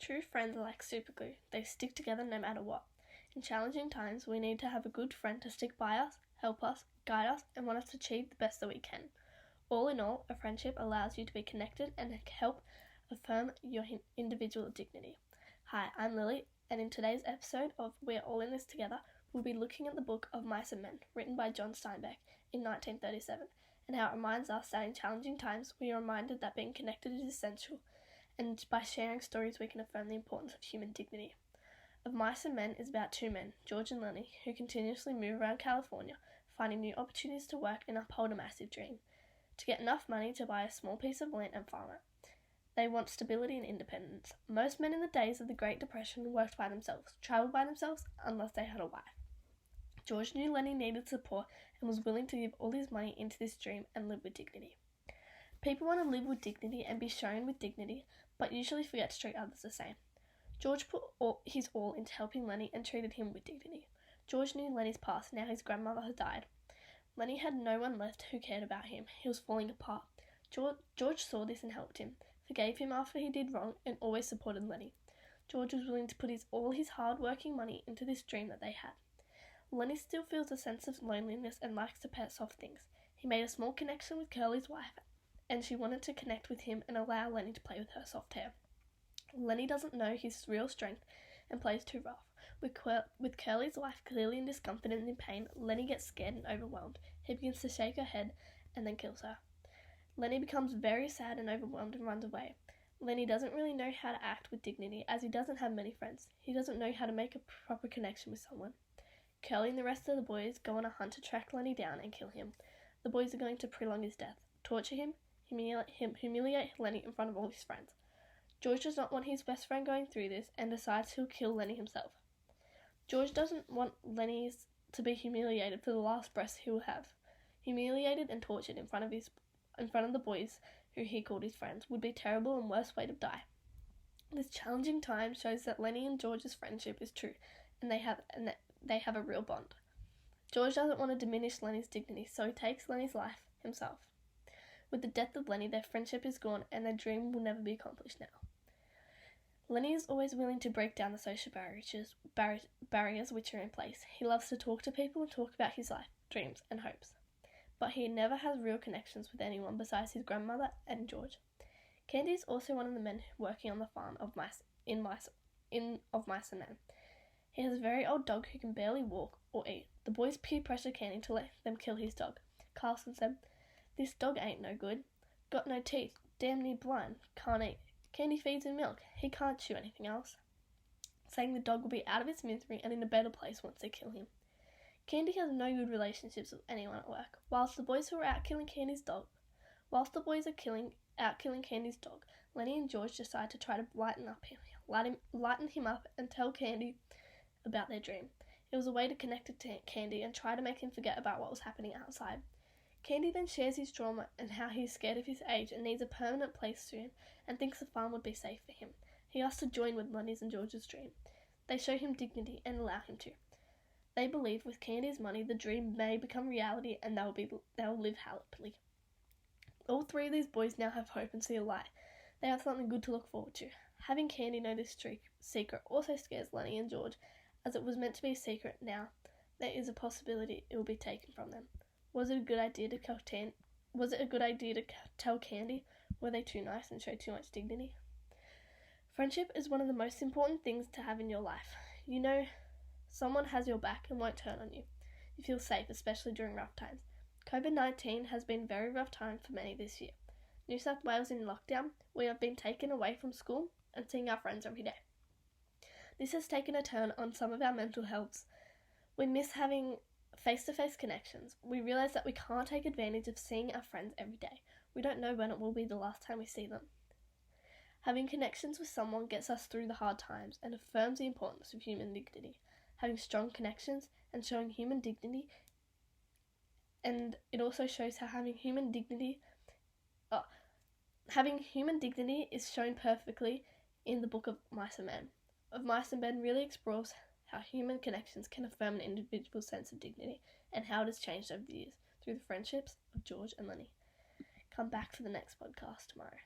True friends are like superglue. They stick together no matter what. In challenging times, we need to have a good friend to stick by us, help us, guide us, and want us to achieve the best that we can. All in all, a friendship allows you to be connected and help affirm your individual dignity. Hi, I'm Lily, and in today's episode of We're All in This Together, we'll be looking at the book of Mice and Men, written by John Steinbeck in 1937, and how it reminds us that in challenging times we are reminded that being connected is essential, and by sharing stories we can affirm the importance of human dignity. Of Mice and Men is about two men, George and Lenny, who continuously move around California, finding new opportunities to work and uphold a massive dream, to get enough money to buy a small piece of land and farm it. They want stability and independence. Most men in the days of the Great Depression worked by themselves, travelled by themselves, unless they had a wife. George knew Lenny needed support and was willing to give all his money into this dream and live with dignity. People want to live with dignity and be shown with dignity, but usually forget to treat others the same. George put his all into helping Lenny and treated him with dignity. George knew Lenny's past, now his grandmother had died. Lenny had no one left who cared about him. He was falling apart. George saw this and helped him, forgave him after he did wrong, and always supported Lenny. George was willing to put all his hard-working money into this dream that they had. Lenny still feels a sense of loneliness and likes to pet soft things. He made a small connection with Curly's wife, and she wanted to connect with him and allow Lenny to play with her soft hair. Lenny doesn't know his real strength and plays too rough. With Curly's wife clearly in discomfort and in pain, Lenny gets scared and overwhelmed. He begins to shake her head and then kills her. Lenny becomes very sad and overwhelmed and runs away. Lenny doesn't really know how to act with dignity as he doesn't have many friends. He doesn't know how to make a proper connection with someone. Curly and the rest of the boys go on a hunt to track Lenny down and kill him. The boys are going to prolong his death, torture him, humiliate Lenny in front of all his friends. George does not want his best friend going through this and decides he'll kill Lenny himself. George doesn't want Lenny to be humiliated for the last breath he will have. Humiliated and tortured in front of the boys who he called his friends would be a terrible and worse way to die. This challenging time shows that Lenny and George's friendship is true and they have a real bond. George doesn't want to diminish Lenny's dignity, so he takes Lenny's life himself. With the death of Lenny, their friendship is gone and their dream will never be accomplished now. Lenny is always willing to break down the social barriers which are in place. He loves to talk to people and talk about his life, dreams and hopes. But he never has real connections with anyone besides his grandmother and George. Candy is also one of the men working on the farm of Mice and Men. He has a very old dog who can barely walk or eat. The boys peer pressure Candy to let them kill his dog. Carlson said, "This dog ain't no good. Got no teeth, damn near blind, can't eat. Candy feeds him milk, he can't chew anything else," saying the dog will be out of its misery and in a better place once they kill him. Candy has no good relationships with anyone at work. Whilst the boys are out killing Candy's dog, Lenny and George decide to try to lighten him up and tell Candy about their dream. It was a way to connect to Candy and try to make him forget about what was happening outside. Candy then shares his trauma and how he is scared of his age and needs a permanent place soon and thinks the farm would be safe for him. He asks to join with Lenny's and George's dream. They show him dignity and allow him to. They believe with Candy's money the dream may become reality and they'll live happily. All three of these boys now have hope and see a light. They have something good to look forward to. Having Candy know this secret also scares Lenny and George, as it was meant to be a secret. Now there is a possibility it will be taken from them. Was it a good idea to tell Candy? Were they too nice and showed too much dignity? Friendship is one of the most important things to have in your life. You know someone has your back and won't turn on you. You feel safe, especially during rough times. COVID-19 has been a very rough time for many this year. New South Wales in lockdown, we have been taken away from school and seeing our friends every day. This has taken a turn on some of our mental health. We miss having face-to-face connections. We realise that we can't take advantage of seeing our friends every day. We don't know when it will be the last time we see them. Having connections with someone gets us through the hard times and affirms the importance of human dignity. Having strong connections and showing human dignity, and it also shows how having human dignity is shown perfectly in the book of Mice and Men. Of Mice and Men really explores how human connections can affirm an individual's sense of dignity and how it has changed over the years through the friendships of George and Lenny. Come back for the next podcast tomorrow.